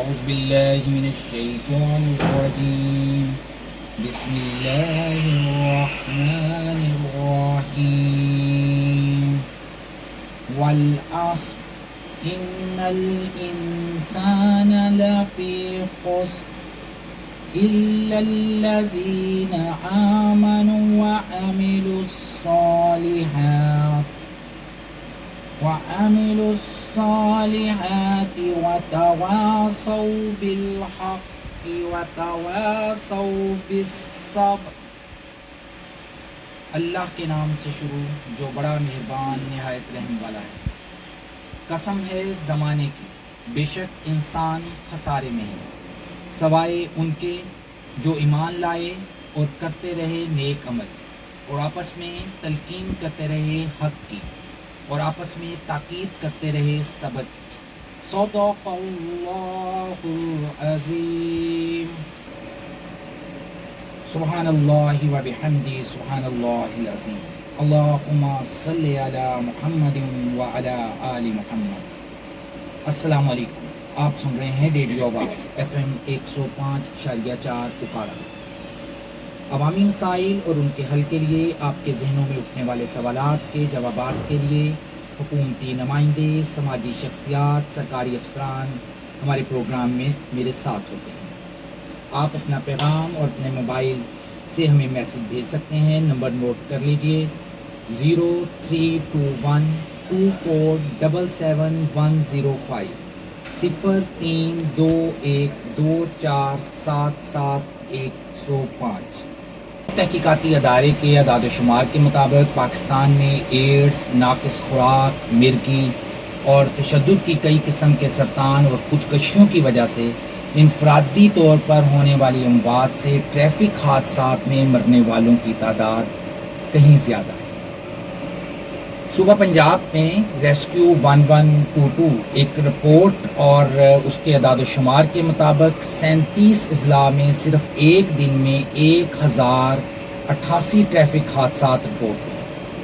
أعوذ بالله من الشيطان الرجيم بسم الله الرحمن الرحيم والعصر إن الإنسان لفي خسر إلا الذين آمنوا وعملوا الصالحات وتواصوا بالحق وتواصوا بالصبر۔ اللہ کے نام سے شروع جو بڑا مہربان نہایت رحم والا ہے۔ قسم ہے زمانے کی، بے شک انسان خسارے میں ہے، سوائے ان کے جو ایمان لائے اور کرتے رہے نیک عمل، اور آپس میں تلقین کرتے رہے حق کی، اور آپس میں تاکید کرتے رہے صبر کی۔ صدق اللہ العظیم۔ سبحان اللہ و بحمدہ سبحان اللہ العظیم۔ اللہم صلی علی محمد و علی آل محمد۔ السلام علیکم، آپ سن رہے ہیں ریڈیو آواز FM 105.4 اکاڑا۔ عوامی مسائل اور ان کے حل کے لیے آپ کے ذہنوں میں اٹھنے والے سوالات کے جوابات کے لیے حکومتی نمائندے، سماجی شخصیات، سرکاری افسران ہمارے پروگرام میں میرے ساتھ ہوتے ہیں۔ آپ اپنا پیغام اور اپنے موبائل سے ہمیں میسج بھیج سکتے ہیں۔ نمبر نوٹ کر لیجئے 032124777105 032124777105۔ تحقیقاتی ادارے کے اعداد و شمار کے مطابق پاکستان میں ایڈز، ناقص خوراک، مرگی اور تشدد کی کئی قسم کے سرطان اور خودکشیوں کی وجہ سے انفرادی طور پر ہونے والی اموات سے ٹریفک حادثات میں مرنے والوں کی تعداد کہیں زیادہ ہے۔ صوبہ پنجاب میں ریسکیو 1122 ایک رپورٹ اور اس کے اعداد و شمار کے مطابق 37 اضلاع میں صرف ایک دن میں 1088 ٹریفک حادثات رپورٹ ہوئے۔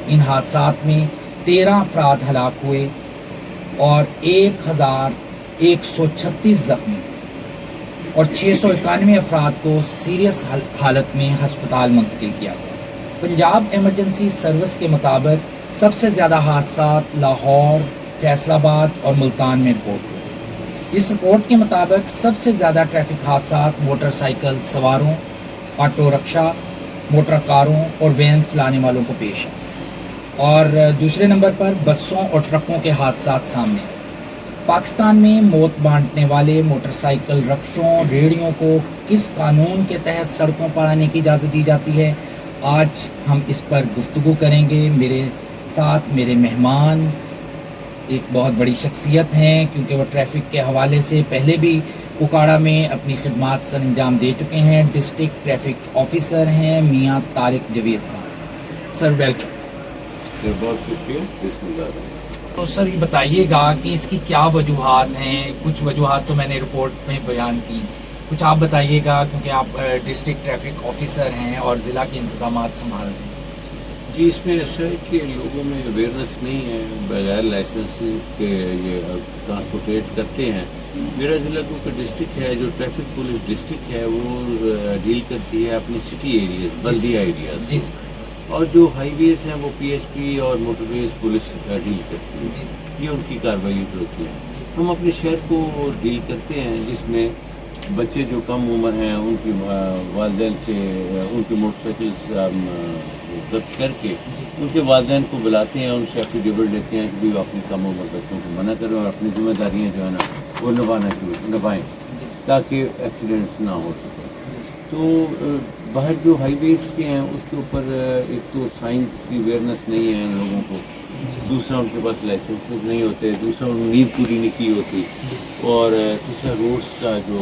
ان حادثات میں 13 افراد ہلاک ہوئے اور 1136 زخمی اور 691 افراد کو سیریس حالت میں ہسپتال منتقل کیا گیا۔ پنجاب ایمرجنسی سروس کے مطابق سب سے زیادہ حادثات لاہور، فیصل آباد اور ملتان میں رپورٹ ہوئے۔ اس رپورٹ کے مطابق سب سے زیادہ ٹریفک حادثات موٹر سائیکل سواروں، آٹو رکشہ، موٹر کاروں اور وین چلانے والوں کو پیش آئے، اور دوسرے نمبر پر بسوں اور ٹرکوں کے حادثات سامنے آئے۔ پاکستان میں موت بانٹنے والے موٹر سائیکل رکشوں، ریڑھیوں کو کس قانون کے تحت سڑکوں پر آنے کی اجازت دی جاتی ہے؟ آج ہم اس پر گفتگو کریں گے۔ میرے ساتھ میرے مہمان ایک بہت بڑی شخصیت ہیں، کیونکہ وہ ٹریفک کے حوالے سے پہلے بھی اکاڑا میں اپنی خدمات سر انجام دے چکے ہیں۔ ڈسٹرکٹ ٹریفک آفیسر ہیں میاں طارق جوید صاحب۔ Sir welcome. بہت شکریہ۔ تو سر یہ بتائیے گا کہ اس کی کیا وجوہات ہیں؟ کچھ وجوہات تو میں نے رپورٹ میں بیان کی، کچھ آپ بتائیے گا، کیونکہ آپ ڈسٹرکٹ ٹریفک آفیسر ہیں اور ضلع کے انتظامات سنبھال رہے ہیں۔ جی، اس میں ایسا ہے کہ لوگوں میں اویئرنیس نہیں ہے، بغیر لائسنس کے یہ ٹرانسپورٹیٹ کرتے ہیں۔ میرا ضلع کیونکہ ڈسٹرکٹ ہے، جو ٹریفک پولیس ڈسٹرکٹ ہے وہ ڈیل کرتی ہے اپنی سٹی ایریاز، بلدیہ ایریاز، اور جو ہائی ویز ہیں وہ PHP اور موٹر ویز پولیس ڈیل کرتی ہے۔ یہ ان کی کارروائی ہوتی ہے۔ ہم اپنے شہر کو ڈیل کرتے ہیں، جس میں بچے جو کم عمر ہیں ان کی والدین سے ان کی موٹر سائیکل ضبط کر کے ان کے والدین کو بلاتے ہیں، ان سے ایفیڈیوٹ لیتے ہیں کہ وہ اپنی کم عمر بچوں کو منع کریں اور اپنی ذمہ داریاں جو ہے نا وہ نبھائیں تاکہ ایکسیڈنٹس نہ ہو سکے۔ تو باہر جو ہائی ویز کے ہیں اس کے اوپر ایک تو سائنس کی اویئرنیس نہیں ہے ان لوگوں کو، دوسرا ان کے پاس لائسنسز نہیں ہوتے، دوسرا ان نیند پوری نہیں کی ہوتی، اور تیسرا روڈس کا جو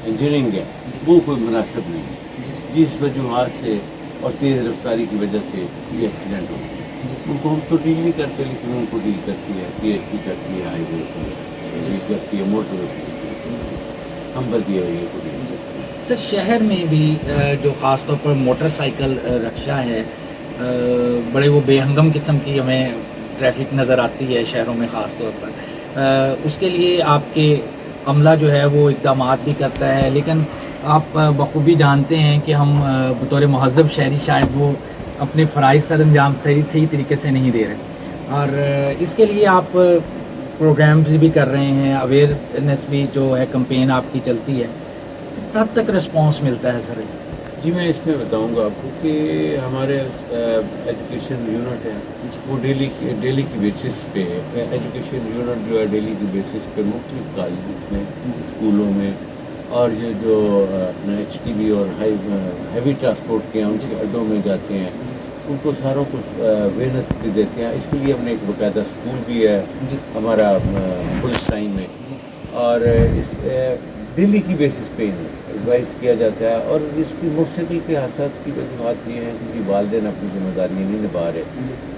انجینئرنگ ہے وہ کوئی مناسب نہیں ہے، جس وجوہات سے اور تیز رفتاری کی وجہ سے یہ ایکسیڈنٹ ہوتے ہیں۔ ان کو ہم تو ڈیل نہیں کرتے، لیکن ان کو ڈیل کرتی ہے PHP کرتی ہے، ہائی وے ڈیل کرتی ہے، موٹر وے ہم بلدیہ ایریا کو ڈیل کرتے ہیں۔ سر شہر میں بھی جو خاص طور پر موٹر سائیکل رکشہ ہے، بڑے وہ بے ہنگم قسم کی ہمیں ٹریفک نظر آتی ہے شہروں میں خاص طور پر۔ اس کے لیے آپ کے عملہ جو ہے وہ اقدامات بھی کرتا ہے، لیکن آپ بخوبی جانتے ہیں کہ ہم بطور مہذب شہری شاید وہ اپنے فرائض سر انجام صحیح طریقے سے نہیں دے رہے، اور اس کے لیے آپ پروگرامز بھی کر رہے ہیں، اویئرنیس بھی جو ہے کمپین آپ کی چلتی ہے، کس حد تک رسپانس ملتا ہے سر اس؟ جی میں اس میں بتاؤں گا آپ کو کہ ہمارے ایجوکیشن یونٹ ہے وہ ڈیلی کی بیسس پہ ایجوکیشن یونٹ جو ہے ڈیلی کی بیسس پہ مختلف کالجز میں، اسکولوں میں، اور یہ جو اپنا ایچ ٹی وی اور ہیوی ٹرانسپورٹ کے ہیں ان کے اڈوں میں جاتے ہیں، ان کو ساروں کو اویئرنیس بھی دیتے ہیں۔ اس کے لیے ہم نے ایک باقاعدہ اسکول بھی ہے ہمارا پولیس ٹائم میں، اور اس ڈیلی کی بیسس پہ ایڈوائز کیا جاتا ہے۔ اور اس کی موٹر سائیکل کے حادثات کی وجوہات یہ ہیں کہ والدین اپنی ذمہ داریاں نہیں نبھا رہے،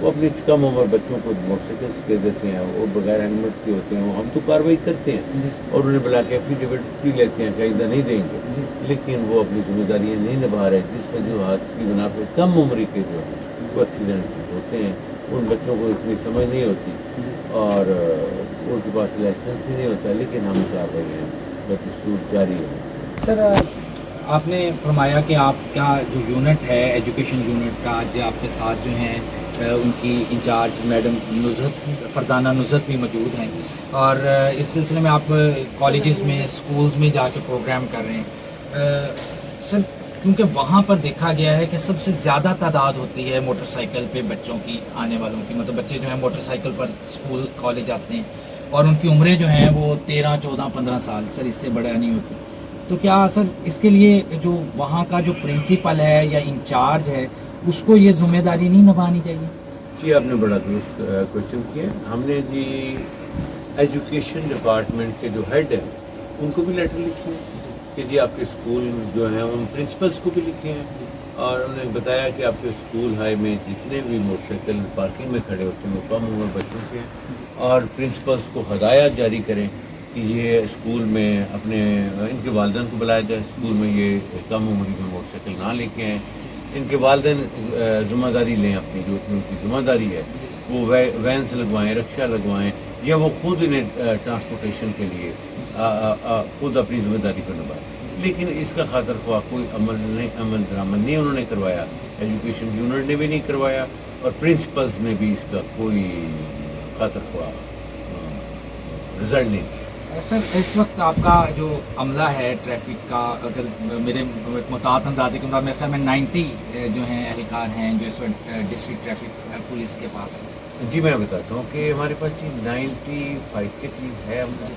وہ اپنی کم عمر بچوں کو موٹر سائیکلس دے دیتے ہیں، وہ بغیر ہیلمٹ کے ہوتے ہیں، ہم تو کارروائی کرتے ہیں اور انہیں بلا کے اپنی ڈیویڈ بھی لیتے ہیں کہ آئندہ نہیں دیں گے، لیکن وہ اپنی ذمہ داریاں نہیں نبھا رہے، جس وجوہات کی بنا پہ کم عمری کے جو وہ ایکسیڈنٹ ہوتے ہیں، ان بچوں کو اتنی سمجھ نہیں ہوتی اور ان کے پاس لائسنس بھی نہیں ہوتا، لیکن ہم کارروائی ہیں بدستور جاری ہے۔ سر آپ نے فرمایا کہ آپ کا جو یونٹ ہے ایجوکیشن یونٹ کا، آج آپ کے ساتھ جو ہیں ان کی انچارج میڈم نزہت فرزانہ نزہت بھی موجود ہیں، اور اس سلسلے میں آپ کالجز میں اسکولز میں جا کے پروگرام کر رہے ہیں سر، کیونکہ وہاں پر دیکھا گیا ہے کہ سب سے زیادہ تعداد ہوتی ہے موٹر سائیکل پہ بچوں کی آنے والوں کی، مطلب بچے جو ہیں موٹر سائیکل پر اسکول کالج آتے ہیں اور ان کی عمریں جو ہیں وہ 13 14 15 سال، سر اس سے بڑا نہیں ہوتی، تو کیا سر اس کے لیے جو وہاں کا جو پرنسپل ہے یا انچارج ہے اس کو یہ ذمہ داری نہیں نبھانی چاہیے؟ جی آپ نے بڑا درست کوشچن کیا۔ ہم نے جی ایجوکیشن ڈپارٹمنٹ کے جو ہیڈ ہیں ان کو بھی لیٹر لکھے ہیں کہ جی آپ کے اسکول جو ہیں ان پرنسپلس کو بھی لکھے ہیں، اور انہیں بتایا کہ آپ کے اسکول ہائی میں جتنے بھی موٹر سائیکل پارکنگ میں کھڑے ہوتے ہیں وہ کم عمر بچوں کے ہیں، اور پرنسپلس کو ہدایات جاری کریں کہ یہ اسکول میں اپنے ان کے والدین کو بلایا جائے، اسکول میں یہ کم عمری میں موٹر سائیکل نہ لے کے آئیں، ان کے والدین ذمہ داری لیں اپنی، جو ان کی ذمہ داری ہے وہ وینس لگوائیں، رکشہ لگوائیں، یا وہ خود انہیں ٹرانسپورٹیشن کے لیے خود اپنی ذمہ داری پر نبھائیں۔ لیکن اس کا خاطر خواہ کوئی عمل درآمد نہیں انہوں نے کروایا، ایجوکیشن یونٹ نے بھی نہیں کروایا، اور پرنسپلز نے بھی اس کا کوئی خاطر خواہ رزلٹ نہیں دیا۔ سر اس وقت آپ کا جو عملہ ہے ٹریفک کا، اگر میرے محتاط اندازے کے میرے خیال میں 90 جو ہیں اہلکار ہیں جو اس وقت ڈسٹرکٹ ٹریفک پولیس کے پاس ہیں۔ جی میں بتاتا ہوں کہ ہمارے پاس 95 کے قریب ہے عملہ،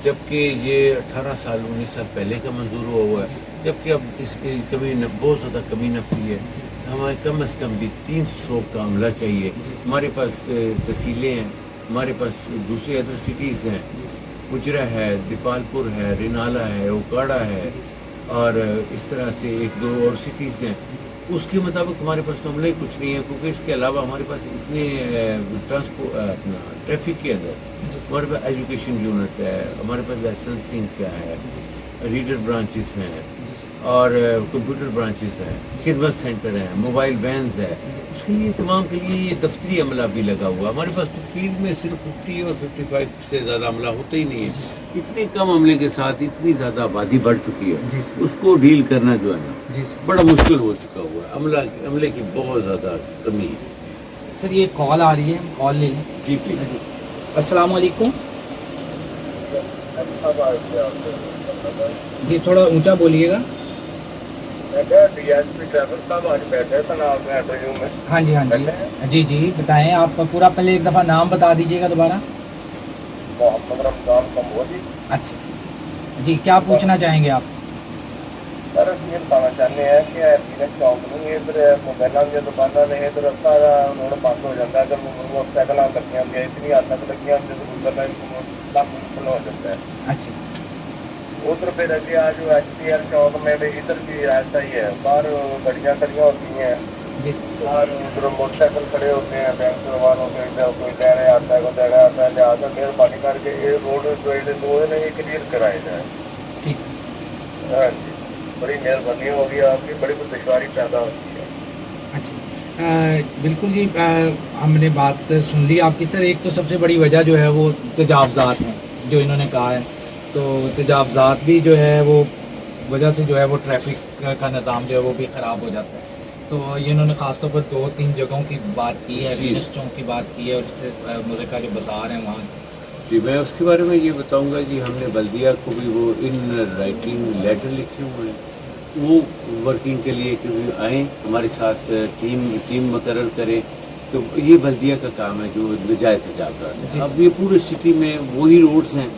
جبکہ یہ 18 سال 19 سال پہلے کا منظور ہوا ہے، جبکہ اب اس کی کمی بہت زیادہ کمی نہ ہوئی ہے، ہمیں کم از کم بھی 300 کا عملہ چاہیے۔ ہمارے پاس تحصیلیں ہیں، ہمارے پاس دوسری ادر سٹیز ہیں، گجرا ہے، دیپال پور ہے، رینالہ ہے، اوکاڑا ہے، اور اس طرح سے ایک دو اور سٹیز ہیں، اس کے مطابق ہمارے پاس تو عملہ ہی کچھ نہیں ہے، کیونکہ اس کے علاوہ ہمارے پاس اتنے ٹریفک کے اندر ہمارے پاس ایجوکیشن یونٹ ہے، ہمارے پاس لائسنسنگ کیا ہے، ریڈر برانچز ہیں، اور کمپیوٹر برانچز ہیں، خدمت سینٹر ہیں، موبائل وینز ہے، اس کے لیے تمام کے لیے یہ دفتری عملہ بھی لگا ہوا ہے۔ ہمارے پاس تو فیلڈ میں صرف 50 اور 55 سے زیادہ عملہ ہوتا ہی نہیں ہے، اتنے کم عملے کے ساتھ اتنی زیادہ آبادی بڑھ چکی ہے، اس کو ڈیل کرنا جو ہے نا بڑا مشکل ہو چکا ہوا ہے، عملے کی بہت زیادہ کمی ہے۔ سر یہ کال آ رہی ہے، کال لے لیں۔ جی ٹھیک۔ السلام علیکم جی، تھوڑا اونچا بولیے گا۔ ہاں جی جی جی بتائیں، آپ پورا پہلے ایک دفعہ نام بتا دیجیے گا دوبارہ۔ محمد رمضان کمبوجی۔ اچھا جی، کیا پوچھنا چاہیں گے آپ؟ سر یہ بتانا چاہتے ہیں کہ چوک نہیں ادھر موبائل کی دکانیں نے ادھر سارا روڈ بند ہو جاتا ہے، اگر موٹر سائیکل لگی ہوتی ہیں اتنی حد تک لگی ہوتی ہو جاتا ہے۔ اچھا ادھر پھر ابھی آج ایچ پی ایل چوک میں بھی ادھر بھی ایسا ہی ہے، باہر گاڑیاں کھڑی ہوتی ہیں، جی باہر ادھر موٹر سائیکل کھڑے ہوتے ہیں، بینک والوں کے کوئی لینے آتا ہے کوئی دینا آتا ہے، لہٰذا مہربانی کر کے یہ روڈ جو دو ہے نا یہ کلیئر کرائے جائے۔ ٹھیک، ہاں جی، بڑی مہربانی ہوگی آپ کی، بڑی کوئی دشواری پیدا ہوتی ہے۔ اچھا بالکل جی، ہم نے بات سن لی آپ کی۔ سر ایک تو سب سے بڑی وجہ جو ہے وہ تجاوزات ہیں جو انہوں نے کہا ہے، تو تجاوزات بھی جو ہے وہ وجہ سے جو ہے وہ ٹریفک کا نظام جو ہے وہ بھی خراب ہو جاتا ہے. تو یہ انہوں نے خاص طور پر 2-3 جگہوں کی بات کی ہے, وینس چوک کی بات کی ہے, اور اس سے ملک کا جو بازار ہیں وہاں. جی میں اس کے بارے میں یہ بتاؤں گا جی, ہم نے بلدیہ کو بھی وہ ان رائٹنگ لیٹر لکھے ہوئے ہیں, وہ ورکنگ کے لیے کہ آئیں ہمارے ساتھ ٹیم مقرر کریں. تو یہ بلدیہ کا کام ہے جو نجائز تجاوزات ہے. اب یہ پورے سٹی میں وہی روڈز ہیں,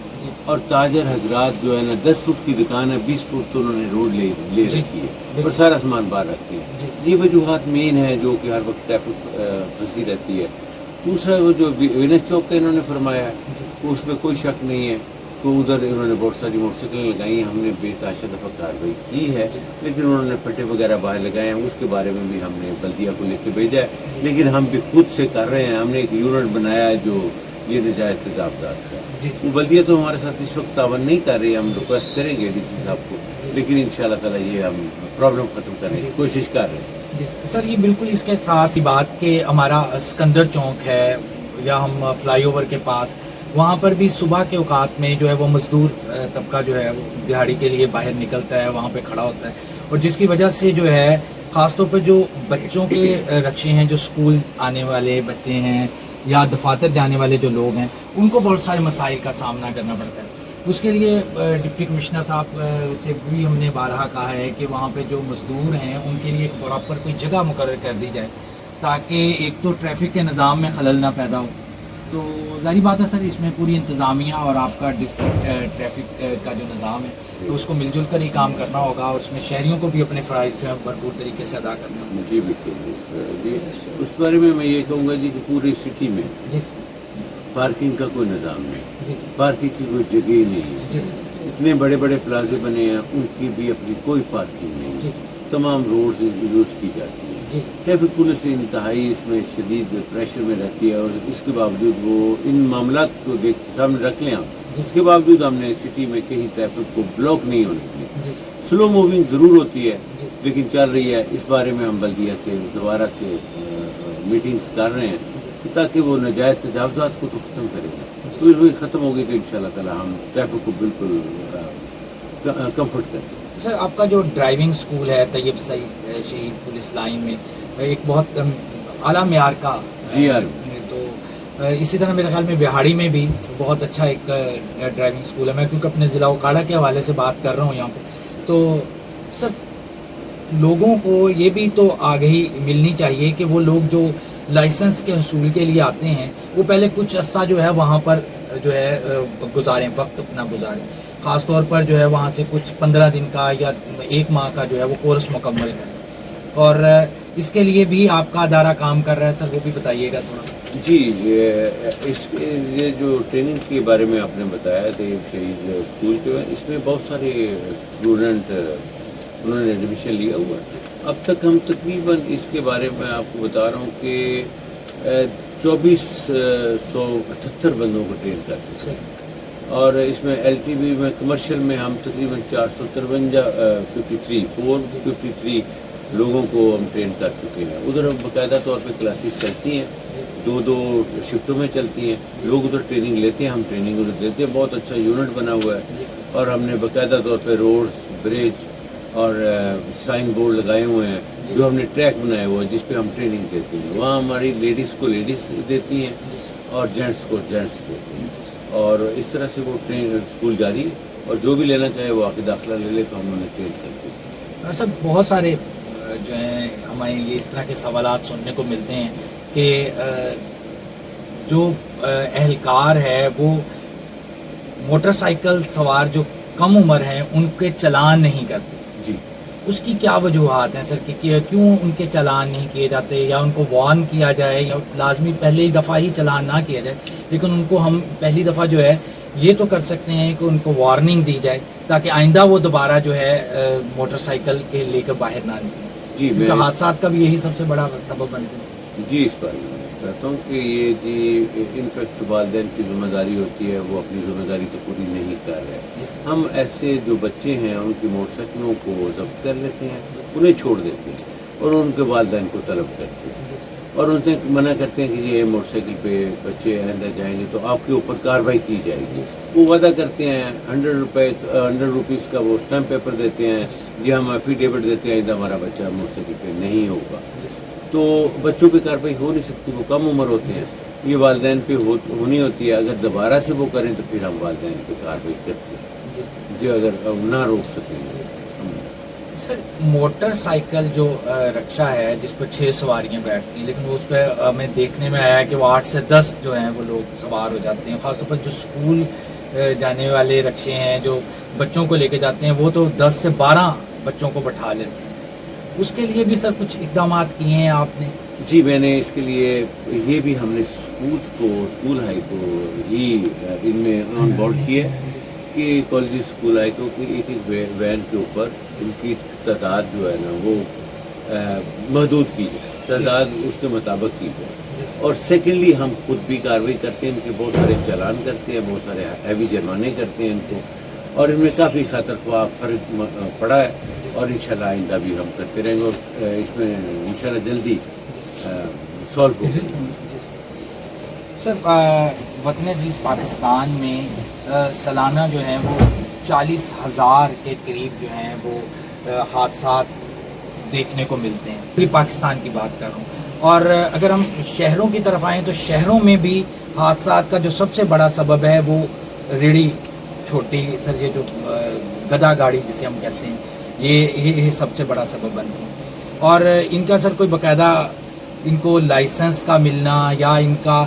اور تاجر حضرات جو ہے نا 10 فٹ کی دکان ہے, 20 فٹ تو انہوں نے روڈ لے رکھی ہے, اور سارا سامان باہر رکھتے ہیں. یہ وجوہات مین ہے جو کہ ہر وقت ٹریفک پھنسی رہتی ہے. دوسرا وہ جو وینس چوک کا انہوں نے فرمایا ہے, اس میں کوئی شک نہیں ہے, تو ادھر انہوں نے بہت ساری موٹر سائیکلیں لگائی ہیں, ہم نے بے تحاشا دفعہ کارروائی کی ہے, لیکن انہوں نے پٹے وغیرہ باہر لگائے ہیں. اس کے بارے میں بھی ہم نے بلدیہ کو لکھ کے بھیجا ہے, لیکن ہم بھی خود سے کر رہے ہیں. ہم نے ایک یونٹ بنایا ہے جو یہ نجائز تجاوزات کا. وہ بلدیہ تو ہمارے ساتھ اس وقت تعاون نہیں کر رہی ہے, ہم ریکویسٹ کریں گے ڈی سی صاحب کو, لیکن انشاءاللہ تعالیٰ یہ ہم پرابلم ختم کرنے کی کوشش کر رہے ہیں. سر یہ بالکل اس کے ساتھ ہی بات کہ ہمارا سکندر چوک ہے یا ہم فلائی اوور کے پاس, وہاں پر بھی صبح کے اوقات میں جو ہے وہ مزدور طبقہ جو ہے وہ دہاڑی کے لیے باہر نکلتا ہے, وہاں پہ کھڑا ہوتا ہے, اور جس کی وجہ سے جو ہے خاص طور پہ جو بچوں کے رکشے ہیں, جو اسکول آنے والے بچے ہیں یا دفاتر جانے والے جو لوگ ہیں, ان کو بہت سارے مسائل کا سامنا کرنا پڑتا ہے. اس کے لیے ڈپٹی کمشنر صاحب سے بھی ہم نے بارہا کہا ہے کہ وہاں پہ جو مزدور ہیں ان کے لیے ایک پراپر کوئی جگہ مقرر کر دی جائے, تاکہ ایک تو ٹریفک کے نظام میں خلل نہ پیدا ہو. تو ظاہری بات ہے سر, اس میں پوری انتظامیہ اور آپ کا ڈسٹرکٹ ٹریفک کا جو نظام ہے تو اس کو مل جل کر ہی کام کرنا ہوگا, اور اس میں شہریوں کو بھی اپنے فرائض جو ہے بھرپور طریقے سے ادا کرنا ہوگا. جی بالکل جی, اس بارے میں یہ کہوں گا جی کہ پوری سٹی میں پارکنگ کا کوئی نظام نہیں, پارکنگ کی کوئی جگہ ہی نہیں ہے. اتنے بڑے بڑے پلازے بنے ہیں, ان کی بھی اپنی کوئی پارکنگ نہیں, تمام روڈز یوز کی جاتی ہیں. ٹریفک پولیس انتہائی اس میں شدید پریشر میں رہتی ہے, اور اس کے باوجود وہ ان معاملات کو سامنے رکھ لیں, اس کے باوجود ہم نے سٹی میں کہیں ٹریفک کو بلاک نہیں ہونے دیا. سلو موونگ ضرور ہوتی ہے لیکن چل رہی ہے. اس بارے میں ہم بلدیہ سے دوبارہ سے میٹنگز کر رہے ہیں تاکہ وہ نجائز تجاوزات کو تو ختم کرے گا. تو وہی ختم ہوگی تو انشاءاللہ تعالیٰ ہم ٹریفک کو بالکل کمفرٹ کریں گے. سر آپ کا جو ڈرائیونگ سکول ہے طیب سعید شہید پولیس لائن میں ایک بہت اعلیٰ معیار کا, جی ہاں, تو اسی طرح میرے خیال میں بہاڑی میں بھی بہت اچھا ایک ڈرائیونگ سکول ہے. میں کیونکہ اپنے ضلع اوکاڑا کے حوالے سے بات کر رہا ہوں یہاں پہ, تو سر لوگوں کو یہ بھی تو آگہی ملنی چاہیے کہ وہ لوگ جو لائسنس کے حصول کے لیے آتے ہیں وہ پہلے کچھ عرصہ جو ہے وہاں پر جو ہے گزاریں, وقت اپنا گزاریں, خاص طور پر جو ہے وہاں سے کچھ 15 دن کا یا 1 ماہ کا جو ہے وہ کورس مکمل کریں. اور اس کے لیے بھی آپ کا ادارہ کام کر رہا ہے سر, وہ بھی بتائیے گا تھوڑا. جی یہ جو ٹریننگ کے بارے میں آپ نے بتایا تھا شہید اسکول کے, اس میں بہت سارے اسٹوڈنٹ انہوں نے ایڈمیشن لیا ہوا ہے. اب تک ہم تقریباً اس کے بارے میں آپ کو بتا رہا ہوں کہ 2478 بندوں کو ٹرین کرتے ہیں, اور اس میں ایل ٹی بی میں کمرشل میں ہم تقریباً 453 لوگوں کو ہم ٹرین کر چکے ہیں. ادھر باقاعدہ طور پہ کلاسز چلتی ہیں, 2 شفٹوں میں چلتی ہیں. لوگ ادھر ٹریننگ لیتے ہیں, ہم ٹریننگ ادھر دیتے ہیں. بہت اچھا یونٹ بنا ہوا ہے, اور ہم نے باقاعدہ طور پہ روڈز, برج اور سائن بورڈ لگائے ہوئے ہیں, جو ہم نے ٹریک بنایا ہوا ہے جس پہ ہم ٹریننگ دیتے ہیں. وہاں ہماری لیڈیز کو لیڈیز دیتی ہیں اور جینٹس کو جینٹس دیتے ہیں, اور اس طرح سے وہ ٹرین اسکول جاری ہے, اور جو بھی لینا چاہے وہ آ کے داخلہ لے لے تو ہم انہیں ٹرین کرتے ہیں. سر بہت سارے جو ہیں ہمیں یہ اس طرح کے سوالات سننے کو ملتے ہیں کہ جو اہلکار ہے وہ موٹر سائیکل سوار جو کم عمر ہیں ان کے چلان نہیں کرتے. جی, اس کی کیا وجوہات ہیں سر کہ کیوں ان کے چلان نہیں کیے جاتے, یا ان کو وارن کیا جائے, یا لازمی پہلی دفعہ ہی چلان نہ کیا جائے, لیکن ان کو ہم پہلی دفعہ جو ہے یہ تو کر سکتے ہیں کہ ان کو وارننگ دی جائے تاکہ آئندہ وہ دوبارہ جو ہے موٹر سائیکل کے لے کر باہر نہ نکلیں. جی میں حادثات کا بھی یہی سب سے بڑا سبب بنتے ہیں. جی اس پر کہتا ہوں کہ یہ جی انفیکٹ والدین کی ذمہ داری ہوتی ہے, وہ اپنی ذمہ داری تو پوری نہیں کر رہے. ہم ایسے جو بچے ہیں ان کی موٹر سائیکلوں کو ضبط کر لیتے ہیں, انہیں چھوڑ دیتے ہیں اور ان کے والدین کو طلب کرتے ہیں. اور انہیں منع کرتے ہیں کہ یہ موٹر سائیکل پہ بچے آئندہ جائیں گے تو آپ کے اوپر کارروائی کی جائے گی. وہ وعدہ کرتے ہیں 100 روپیز کا وہ اسٹمپ پیپر دیتے ہیں جی ہم ایفیڈیوٹ دیتے ہیں آئندہ ہمارا بچہ موٹر سائیکل پہ نہیں ہوگا. تو بچوں پہ کارروائی ہو نہیں سکتی, وہ کم عمر ہوتے ہیں. یہ والدین پہ ہونی ہوتی ہے. اگر دوبارہ سے وہ کریں تو پھر ہم والدین پہ کارروائی کرتے ہیں جو اگر نہ روک سکیں گے. سر موٹر سائیکل جو رکشا ہے جس پر 6 سواریاں بیٹھتی ہیں, لیکن اس پہ ہمیں دیکھنے میں آیا ہے کہ وہ 8 سے 10 جو ہیں وہ لوگ سوار ہو جاتے ہیں. خاص طور پر جو اسکول جانے والے رکشے ہیں جو بچوں کو لے کے جاتے ہیں وہ تو 10 سے 12 بچوں کو بٹھا لیتے ہیں. اس کے لیے بھی سر کچھ اقدامات کیے ہیں آپ نے؟ جی میں نے اس کے لیے یہ بھی ہم نے اسکول ہائی کو ہی ان میں آن بورڈ کیا کہ کالج اسکول ہائی کو کہ ایک وین کے اوپر ان کی تعداد جو ہے نا وہ محدود کی جائے, تعداد اس کے مطابق کی جائے. اور سیکنڈلی ہم خود بھی کارروائی کرتے ہیں, ان کے بہت سارے چالان کرتے ہیں, بہت سارے ہیوی جرمانے کرتے ہیں ان کو, اور ان میں کافی خاطر خواہ فرق پڑا ہے. اور انشاءاللہ آئندہ بھی ہم کرتے رہیں گے اور اس میں انشاءاللہ جلدی سالو ہو گئی. سر وطن عزیز پاکستان میں سالانہ جو ہیں وہ 40,000 کے قریب جو ہیں وہ حادثات دیکھنے کو ملتے ہیں. پوری پاکستان کی بات کر رہا ہوں. اور اگر ہم شہروں کی طرف آئیں تو شہروں میں بھی حادثات کا جو سب سے بڑا سبب ہے وہ ریڑھی چھوٹی سر یہ جو گدا گاڑی جسے ہم کہتے ہیں یہ سب سے بڑا سبب بنتی ہے. اور ان کا سر کوئی باقاعدہ ان کو لائسنس کا ملنا یا ان کا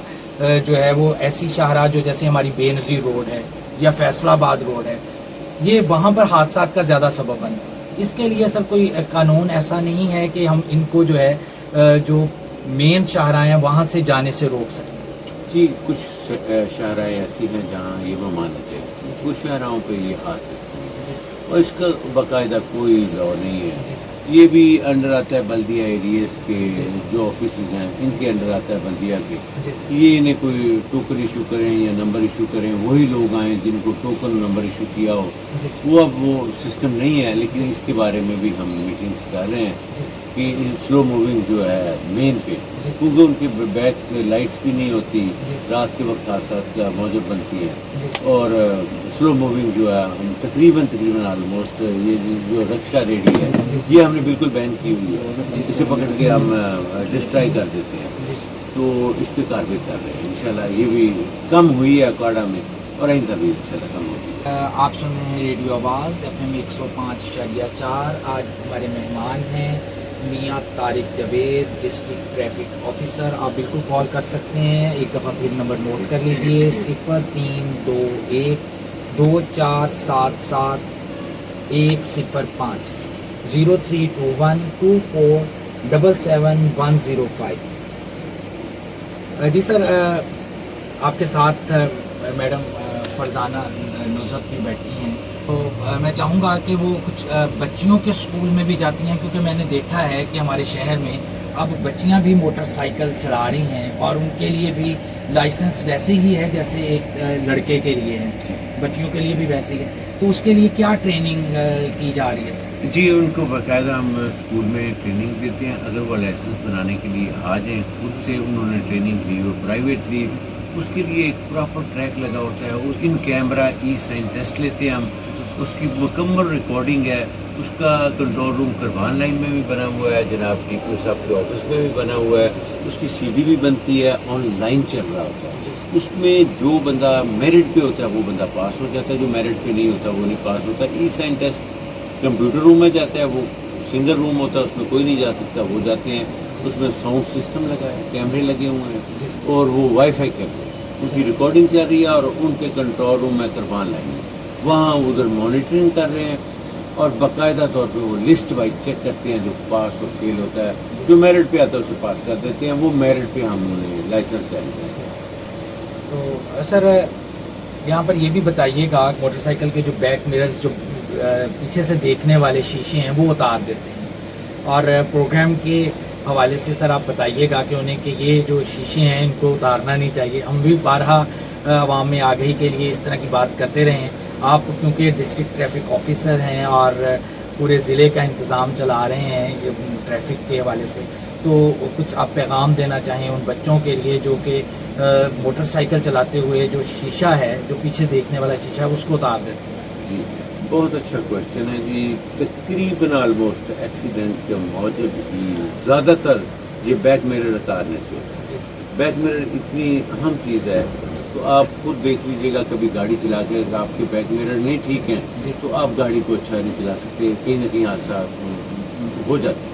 جو ہے وہ ایسی شاہراہ جو جیسے ہماری بے نظیر روڈ ہے یا فیصل آباد روڈ ہے یہ وہاں پر حادثات کا زیادہ سبب بنتا ہے. اس کے لیے سر کوئی قانون ایسا نہیں ہے کہ ہم ان کو جو ہے جو مین شاہراہیں ہیں وہاں سے جانے سے روک سکیں؟ جی کچھ شاہراہیں ایسی ہیں جہاں یہ ممانعت ہے, کچھ شاہراہوں پہ یہ آ سکتی ہے اور اس کا باقاعدہ کوئی لا نہیں ہے. یہ بھی انڈر آتا ہے بلدیہ ایریاز کے جو آفیسز ہیں ان کے انڈر آتا ہے بلدیہ کے. یہ انہیں کوئی ٹوکن ایشو کریں یا نمبر ایشو کریں وہی لوگ آئیں جن کو ٹوکن نمبر ایشو کیا ہو. وہ اب وہ سسٹم نہیں ہے, لیکن اس کے بارے میں بھی ہم میٹنگس کر رہے ہیں کہ سلو موونگ جو ہے مین پہ, کیونکہ ان کی بیک لائٹس بھی نہیں ہوتی, رات کے وقت حادثات کا موجود بنتی ہے. اور سلو موونگ جو ہے ہم تقریباً آلموسٹ یہ جو رکشا ریڈی ہے یہ ہم نے بالکل بین کی ہوئی ہے, اسے پکڑ کے ہم ڈسٹرائی کر دیتے ہیں. تو اس پہ کارروائی کر رہے ہیں. انشاءاللہ یہ بھی کم ہوئی ہے اکاڑا میں اور آئندہ بھی انشاءاللہ کم ہوگی. آپ سن رہے ہیں ریڈیو آواز FM 105.4. آج ہمارے مہمان ہیں میاں Tariq Javed, district traffic officer. آپ بالکل کال کر سکتے ہیں, ایک دفعہ پھر نمبر نوٹ کر لیجیے 0321 2477 105 0321 2477 105. جی سر آپ کے ساتھ میڈم فرزانہ نصرت بھی بیٹھی ہیں, تو میں چاہوں گا کہ وہ کچھ بچیوں کے اسکول میں بھی جاتی ہیں, کیونکہ میں نے دیکھا ہے کہ ہمارے شہر میں اب بچیاں بھی موٹر سائیکل چلا رہی ہیں اور ان کے لیے بھی لائسنس ویسے ہی ہے جیسے ایک لڑکے کے لیے ہے, بچیوں کے لیے بھی ویسے ہی ہے. تو اس کے لیے کیا ٹریننگ کی جا رہی ہے؟ جی ان کو باقاعدہ ہم اسکول میں ٹریننگ دیتے ہیں. اگر وہ لائسنس بنانے کے لیے آ جائیں, خود سے انہوں نے ٹریننگ لی اور پرائیویٹ لی, اس کے لیے ایک پراپر ٹریک لگا ہوتا ہے. اور ان کیمرہ ای سائن ٹیسٹ لیتے ہیں ہم, اس کی مکمل ریکارڈنگ ہے. اس کا کنٹرول روم کربان لائن میں بھی بنا ہوا ہے, جناب ٹی پی صاحب کے آفس میں بھی بنا ہوا ہے. اس کی CD بھی بنتی ہے, آن لائن چل رہا ہوتا ہے. اس میں جو بندہ میرٹ پہ ہوتا ہے وہ بندہ پاس ہو جاتا ہے, جو میرٹ پہ نہیں ہوتا وہ نہیں پاس ہوتا. ای سائن ٹیسٹ کمپیوٹر روم میں جاتا ہے, وہ سنگل روم ہوتا ہے, اس میں کوئی نہیں جا سکتا, وہ جاتے ہیں. اس میں ساؤنڈ سسٹم لگا ہے, کیمرے لگے ہوئے ہیں اور وہ وائی فائی کیمرے, ان کی ریکارڈنگ چل رہی ہے. اور ان کے کنٹرول روم میں کربان لائن میں وہاں ادھر مانیٹرنگ کر رہے ہیں اور باقاعدہ طور پہ وہ لسٹ وائز چیک کرتے ہیں, جو پاس اور فیل ہوتا ہے. جو میرٹ پہ آتا ہے اسے پاس کر دیتے ہیں, وہ میرٹ پہ ہم لائسنس جاری کرتے ہیں. تو سر یہاں پر یہ بھی بتائیے گا موٹر سائیکل کے جو بیک مررز جو پیچھے سے دیکھنے والے شیشے ہیں وہ اتار دیتے ہیں, اور پروگرام کے حوالے سے سر آپ بتائیے گا کہ انہیں کہ یہ جو شیشے ہیں ان کو اتارنا نہیں چاہیے. ہم بھی بارہا عوام میں آگہی کے لیے اس طرح کی بات کرتے رہے ہیں. آپ کیونکہ ڈسٹرکٹ ٹریفک آفیسر ہیں اور پورے ضلع کا انتظام چلا رہے ہیں یہ ٹریفک کے حوالے سے, تو کچھ آپ پیغام دینا چاہیں ان بچوں کے لیے جو کہ موٹر سائیکل چلاتے ہوئے جو شیشہ ہے، جو پیچھے دیکھنے والا شیشہ ہے، اس کو اتار دیتے ہیں؟ جی بہت اچھا کوشچن ہے جی. تقریباً آلموسٹ ایکسیڈنٹ کے موجب ہی زیادہ تر یہ بیک میرر اتارنے سے ہوتا ہے. بیک میرر اتنی اہم چیز ہے، تو آپ خود دیکھ لیجیے گا کبھی گاڑی چلا کے اگر آپ کے بیک میرر نہیں ٹھیک ہیں تو آپ گاڑی کو اچھا نہیں چلا سکتے، کہیں نہ کہیں حادثہ ہو جاتا ہے.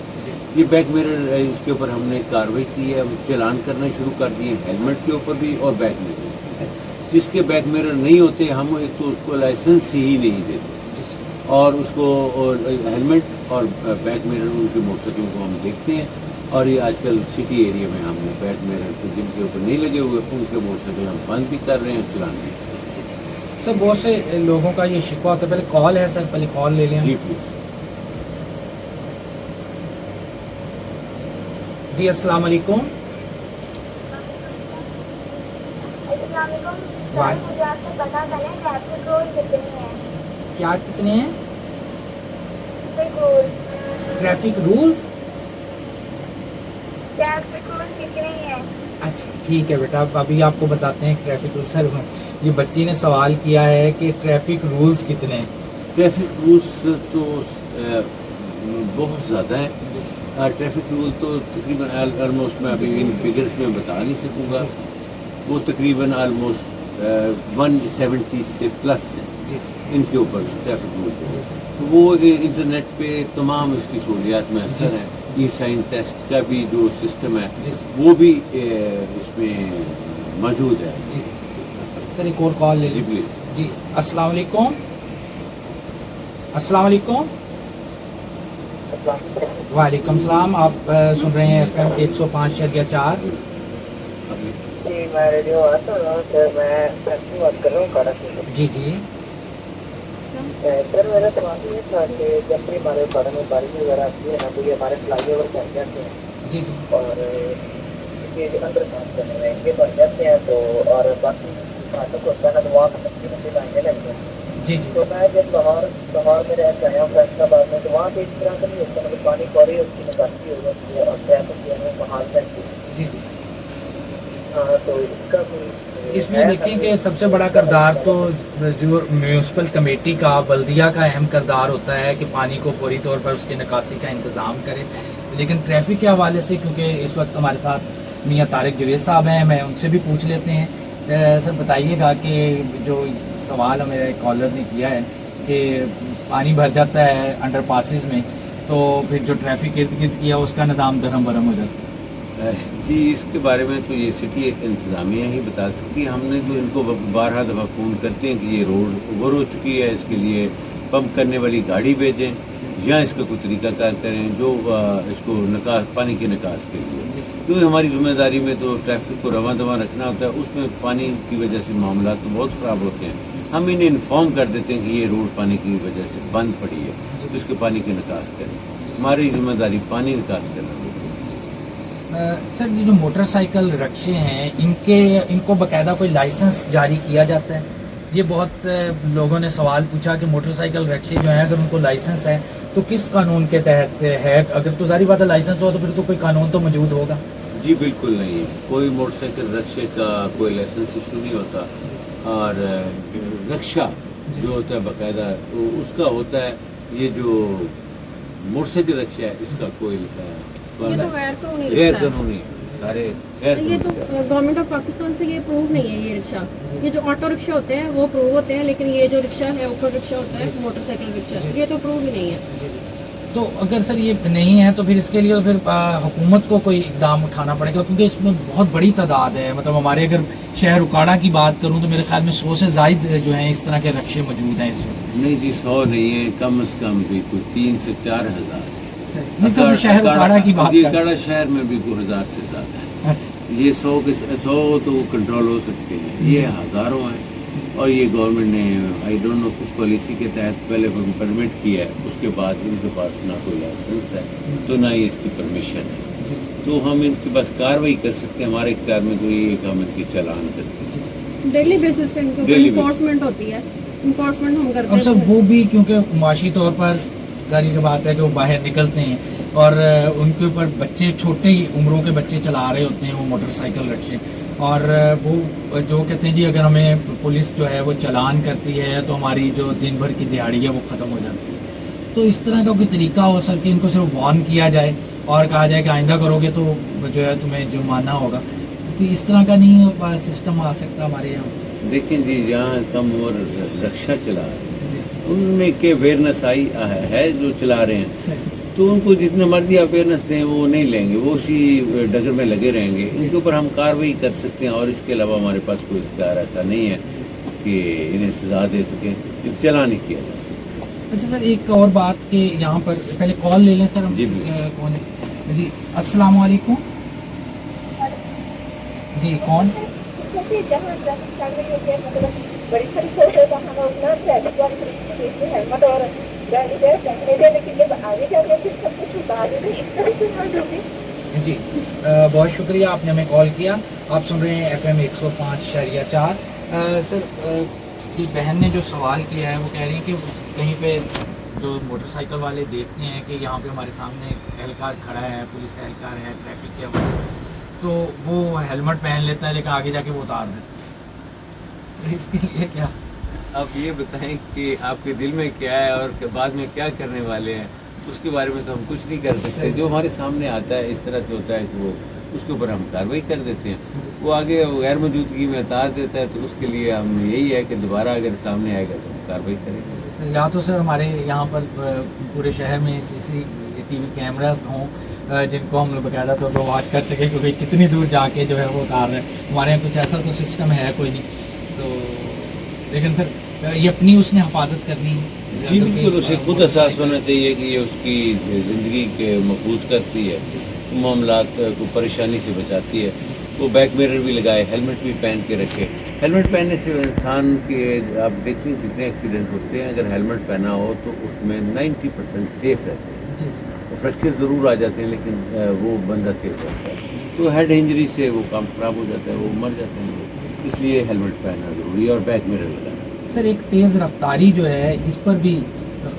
یہ بیک میرر اس کے اوپر ہم نے کارروائی کی ہے، چلان کرنا شروع کر دیے ہیلمٹ کے اوپر بھی اور بیک میرر. جس کے بیک میرر نہیں ہوتے ہم ایک تو اس کو لائسنس ہی نہیں دیتے، اور اس کو ہیلمٹ اور بیک میرر ان کے موٹر سائیکلوں کو ہم دیکھتے ہیں. اور یہ آج کل سٹی ایریا میں ہم نے بیک میرر کو جن کے اوپر نہیں لگے ہوئے ان کے موٹر سائیکل ہم بند بھی کر رہے ہیں، چلان بھی کر رہے ہیں. سر بہت سے لوگوں کا یہ شکوہ ہوتا ہے. پہلے کال ہے سر، پہلے کال لے لیں. جی پلیز. جی السلام علیکم. السلام علیکم. وعلیکم. مجھے آپ سے پتا کریں ٹریفک رول کتنے ہیں؟ کیا کتنے ہیں traffic traffic rule rules? Traffic rule کتنے ہیں؟ اچھا ٹھیک ہے بیٹا، ابھی آپ کو بتاتے ہیں ٹریفک رولز. سر یہ بچی نے سوال کیا ہے کہ ٹریفک رولز کتنے ہیں. ٹریفک رولس تو بہت زیادہ ہیں. ٹریفک رول تو تقریباً آلموسٹ میں ابھی ان فگرس میں بتا نہیں سکوں گا، وہ تقریباً آلموسٹ 170 سے پلس ہیں جی ان کے اوپر ٹریفک رول. تو وہ انٹرنیٹ پہ تمام اس کی سہولیات میسر ہیں. ای سائن ٹیسٹ کا بھی جو سسٹم ہے وہ بھی اس میں موجود ہے. جی سر ایک اور کال لے جی لیں. پلیز. جی السلام علیکم. السلام علیکم. وعلیکم السلام. آپ سن رہے ہیں FM 105.4. جی میں ریڈیو آتا ہوں سر، میں ایکچولی بات کر رہا ہوں کاڑا سے. جی جی سر میرا سوال یہ تھا کہ جب بھی ہمارے کاڑا میں بارش وغیرہ آتی ہے نا تو یہ ہمارے فلائی اوور بن جاتے ہیں جی جی اور یہ جو انڈر پاس کرنے میں یہ بن جاتے ہیں تو اور باقی فاٹک ہوتا ہے نا تو وہاں پہ تقریباً آنے لگتے ہیں. جی تو میں جب لاہور میں رہ کے آیا ہوں فیصلہ آباد میں تو وہاں پہ اس طرح کا نہیں ہوتا، مطلب پانی فوری اس کی نکاسی ہو جاتی ہے اور ٹریفک جو ہے بحال رہتی ہے. جی جی. ہاں تو اس کا بھی اس میں دیکھیں کہ سب سے بڑا کردار تو جو میونسپل کمیٹی کا، بلدیہ کا اہم کردار ہوتا ہے کہ پانی کو فوری طور پر اس کی نکاسی کا انتظام کرے. لیکن ٹریفک کے حوالے سے کیونکہ اس وقت ہمارے ساتھ میاں طارق جوید صاحب ہیں، میں ان سے بھی پوچھ لیتے ہیں. سر بتائیے گا کہ جو سوال میرے کالر نے کیا ہے کہ پانی بھر جاتا ہے انڈر پاسز میں تو پھر جو ٹریفک ارد گرد کیا اس کا نظام درہم برہم ہو جاتا ہے. جی اس کے بارے میں تو یہ سٹی ایک انتظامیہ ہی بتا سکتی ہے. ہم نے تو ان کو بارہا دفعہ فون کرتے ہیں کہ یہ روڈ اوور ہو چکی ہے، اس کے لیے پمپ کرنے والی گاڑی بھیجیں یا اس کا کوئی طریقہ کار کریں جو اس کو پانی کے نکاس کے لیے. کیونکہ ہماری ذمہ داری میں تو ٹریفک کو رواں دواں رکھنا ہوتا ہے، اس میں پانی کی وجہ سے معاملات تو بہت خراب ہوتے ہیں. ہم انہیں انفارم کر دیتے ہیں کہ یہ روڈ پانی کی وجہ سے بند پڑی ہے تو اس کے پانی کی نکاس کریں. ہماری ذمہ داری پانی نکاس کرنا. سر یہ جو موٹر سائیکل رکشے ہیں ان کو باقاعدہ کوئی لائسنس جاری کیا جاتا ہے؟ یہ بہت لوگوں نے سوال پوچھا کہ موٹر سائیکل رکشے جو ہیں اگر ان کو لائسنس ہے تو کس قانون کے تحت ہے؟ اگر تو ظاہر بات ہے لائسنس ہو تو پھر تو کوئی قانون تو موجود ہوگا. جی بالکل نہیں ہے، کوئی موٹر سائیکل رکشے کا کوئی لائسنس ایشو نہیں ہوتا. اور رکشہ جو ہوتا ہے باقاعدہ اس کا ہوتا ہے. یہ جو موٹر سائیکل رکشہ ہے اس کا کوئی یہ تو غیر قانونی سارے غیر یہ تو گورنمنٹ آف پاکستان سے یہ اپروو نہیں ہے. یہ رکشہ، یہ جو آٹو رکشہ ہوتے ہیں وہ اپروو ہوتے ہیں، لیکن یہ جو رکشہ ہے اوپر رکشہ ہوتا ہے موٹر سائیکل رکشہ یہ تو اپروو ہی نہیں ہے. تو اگر سر یہ نہیں ہے تو پھر اس کے لیے تو پھر حکومت کو کوئی اقدام اٹھانا پڑے گا کیونکہ اس میں بہت بڑی تعداد ہے. مطلب ہمارے اگر شہر اکاڑا کی بات کروں تو میرے خیال میں 100 سے زائد جو ہیں اس طرح کے رکشے موجود ہیں اس وقت. نہیں جی 100 نہیں ہے، کم از کم بھی کوئی 3 سے 4 ہزار. نہیں سر شہر اکاڑا کی بات یہ اکاڑا شہر میں بھی 2000 سے زیادہ ہے. یہ 100 تو کنٹرول ہو سکتے ہیں، یہ ہزاروں ہیں. اور یہ گورنمنٹ نے آئی ڈونٹ نو کس پالیسی کے تحت پہلے پرمٹ کیا ہے، اس کے بعد ان کے پاس نہ کوئی لائسنس ہے تو نہ ہی اس کی پرمیشن ہے. تو ہم ان کے پاس کارروائی کر سکتے ہیں. ہمارے اختیار میں تو یہ کام ان کی چلان کرتے ہیں ڈیلی بیسس پہ ان کو انفورسمنٹ ہوتی ہے. انفورسمنٹ ہم کرتے اور ہیں. سر وہ بھی کیونکہ معاشی طور پر ظاہر کی بات ہے کہ وہ باہر نکلتے ہیں اور ان کے اوپر بچے چھوٹے ہی عمروں کے بچے چلا رہے ہوتے ہیں وہ موٹر سائیکل رکشے، اور وہ جو کہتے ہیں جی اگر ہمیں پولیس جو ہے وہ چلان کرتی ہے تو ہماری جو دن بھر کی دیہاڑی ہے وہ ختم ہو جاتی ہے. تو اس طرح کا کوئی طریقہ ہو سکے ان کو صرف وارن کیا جائے اور کہا جائے کہ آئندہ کرو گے تو جو ہے تمہیں جرمانہ ہوگا، کیونکہ اس طرح کا نہیں سسٹم آ سکتا ہمارے یہاں. دیکھیں جی جہاں کم عمر رکشہ چلا رہے ہیں ان میں کہ اویئرنیس آئی ہے جو چلا رہے ہیں تو ان کو جتنا مرضی اویئرنیس دیں وہ نہیں لیں گے، وہ اسی ڈگر میں لگے رہیں گے. ان کے اوپر ہم کارروائی کر سکتے ہیں اور اس کے علاوہ ہمارے پاس کوئی اختیار ایسا نہیں ہے کہ انہیں سزا دے سکیں، چلا نہیں کیا جا سکتا. اچھا سر ایک اور بات کہ یہاں پر پہلے کال لے لیں سر ہم. جی کون ہے جی؟ السلام علیکم. جی کون؟ جہاں مطلب بڑی ساری سوچ ہے وہاں اتنا ٹریفک والی ہیلمٹ اور لیکن جب آگے جا کے پھر سب کچھ بعد میں اس طرح سے ہو ہوگی. جی بہت شکریہ آپ نے ہمیں کال کیا. آپ سن رہے ہیں FM 105.4. سر یہ بہن نے جو سوال کیا ہے وہ کہہ رہی ہیں کہ کہیں پہ جو موٹر سائیکل والے دیکھتے ہیں کہ یہاں پہ ہمارے سامنے اہلکار کھڑا ہے، پولیس اہلکار ہے ٹریفک کے حوالے سے، تو وہ ہیلمٹ پہن لیتا ہے لیکن آگے جا کے وہ اتار دیتا ہے. اس کے لیے کیا آپ یہ بتائیں کہ آپ کے دل میں کیا ہے اور بعد میں کیا کرنے والے ہیں، اس کے بارے میں تو ہم کچھ نہیں کر سکتے. جو ہمارے سامنے آتا ہے اس طرح سے ہوتا ہے کہ وہ اس کے اوپر ہم کارروائی کر دیتے ہیں. وہ آگے غیر موجودگی میں اتار دیتا ہے تو اس کے لیے ہم یہی ہے کہ دوبارہ اگر سامنے آئے گا تو ہم کارروائی کریں گے. یا تو سر ہمارے یہاں پر پورے شہر میں CCTV کیمراز ہوں جن کو ہم لوگ باقاعدہ طور پر واچ کر سکیں کہ بھائی کتنی دور جا کے جو ہے وہ اتار رہے ہیں. ہمارے یہاں کچھ ایسا تو سسٹم ہے کوئی نہیں، تو لیکن سر یہ اپنی اس نے حفاظت کرنی ہے. جی بالکل، اسے خود احساس ہونا چاہیے کہ یہ اس کی زندگی کے محفوظ کرتی ہے، معاملات کو پریشانی سے بچاتی ہے. وہ بیک میرر بھی لگائے، ہیلمٹ بھی پہن کے رکھے. ہیلمٹ پہننے سے انسان کے آپ دیکھیں کتنے ایکسیڈنٹ ہوتے ہیں، اگر ہیلمٹ پہنا ہو تو اس میں 90% سیف رہتے ہیں. فریکچر ضرور آ جاتے ہیں لیکن وہ بندہ سیف رہتا ہے. تو ہیڈ انجری سے وہ کام خراب ہو جاتا ہے، وہ مر جاتے ہیں. اس لیے ہیلمٹ پہننا ضروری ہے اور بیک میرر لگانا. سر ایک تیز رفتاری جو ہے اس پر بھی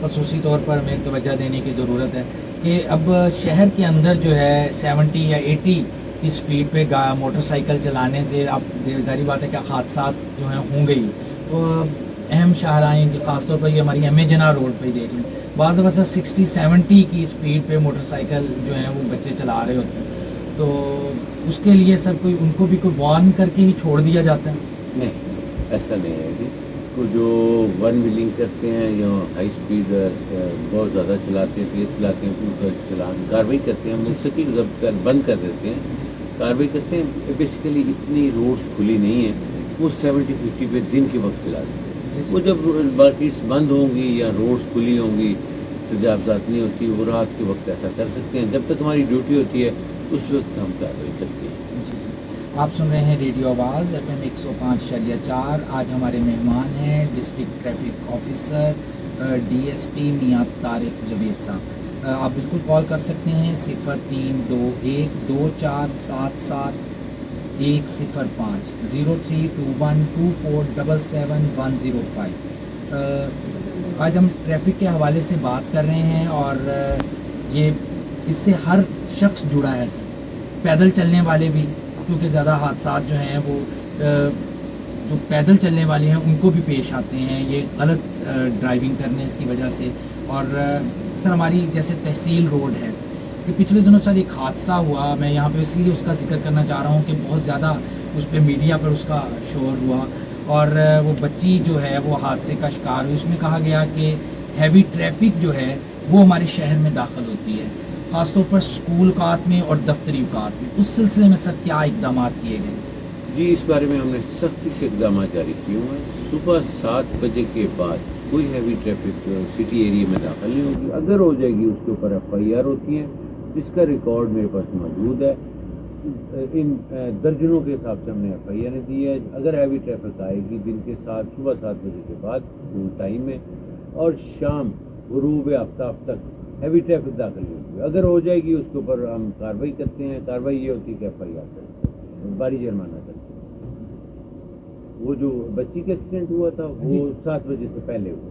خصوصی طور پر ہمیں توجہ دینے کی ضرورت ہے کہ اب شہر کے اندر جو ہے 70 یا 80 کی سپیڈ پہ موٹر سائیکل چلانے سے اب ظاہری بات ہے کہ حادثات جو ہیں ہوں گئی. تو اہم شاہراہیں خاص طور پر یہ ہماری ایم اے جناح روڈ پہ ہی دیکھ لیں، بعض دفعہ 60-70 کی سپیڈ پہ موٹر سائیکل جو ہیں وہ بچے چلا رہے ہوتے ہیں. تو اس کے لیے سر کوئی ان کو بھی کوئی وارن کر کے ہی چھوڑ دیا جاتا ہے؟ نہیں، ایسا نہیں ہے جی. کو جو ون ویلنگ کرتے ہیں یا ہائی سپیڈ بہت زیادہ چلاتے ہیں، تیز چلاتے ہیں، ان کا چلان کارروائی کرتے ہیں. مستقل بند کر دیتے ہیں، کارروائی کرتے ہیں. بیسیکلی اتنی روڈس کھلی نہیں ہیں، وہ 70-50 پہ دن کے وقت چلا سکتے ہیں. وہ جب باقی بند ہوں گی یا روڈس کھلی ہوں گی، تجاوزات نہیں ہوتی، وہ رات کے وقت ایسا کر سکتے ہیں. جب تک ہماری ڈیوٹی ہوتی ہے اس وقت ہم کارروائی کرتے ہیں. آپ سن رہے ہیں ریڈیو آواز FM 105.4. آج ہمارے مہمان ہیں ڈسٹرکٹ ٹریفک آفیسر DSP میاں طارق جاوید صاحب. آپ بالکل کال کر سکتے ہیں 0321 2477 105 0321 2477 105. آج ہم ٹریفک کے حوالے سے بات کر رہے ہیں اور یہ اس سے ہر شخص جڑا ہے سر، پیدل چلنے والے بھی، کیونکہ زیادہ حادثات جو ہیں وہ جو پیدل چلنے والے ہیں ان کو بھی پیش آتے ہیں یہ غلط ڈرائیونگ کرنے کی وجہ سے. اور سر ہماری جیسے تحصیل روڈ ہے کہ پچھلے دنوں سر ایک حادثہ ہوا، میں یہاں پہ اس لیے اس کا ذکر کرنا چاہ رہا ہوں کہ بہت زیادہ اس پہ میڈیا پر اس کا شور ہوا اور وہ بچی جو ہے وہ حادثے کا شکار ہوئی. اس میں کہا گیا کہ ہیوی ٹریفک جو ہے وہ ہمارے شہر میں داخل ہوتی ہے، خاص طور پر اسکول اوقات میں اور دفتری اوقات میں. اس سلسلے میں سر کیا اقدامات کیے گئے؟ جی اس بارے میں ہم نے سختی سے اقدامات جاری کیے ہوئے ہیں. صبح 7 بجے کے بعد کوئی ہیوی ٹریفک سٹی ایریا میں داخل نہیں ہوگی. اگر ہو جائے گی اس کے اوپر FIR ہوتی ہیں، جس کا ریکارڈ میرے پاس موجود ہے. ان درجنوں کے حساب سے ہم نے FIR دی ہے. اگر ہیوی ٹریفک آئے گی دن کے صبح 7 بجے کے بعد ٹائم میں اور شام غروب آفتاب تک ہیوی ٹریفک داخل نہیں ہوگی. اگر ہو جائے گی اس کے اوپر ہم کارروائی کرتے ہیں. کارروائی یہ ہوتی ہے کہ FIR کرتے ہیں، باری جرمانہ کرتے ہیں. وہ جو بچی کا ایکسیڈنٹ ہوا تھا وہ 7 بجے سے پہلے ہوا.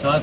7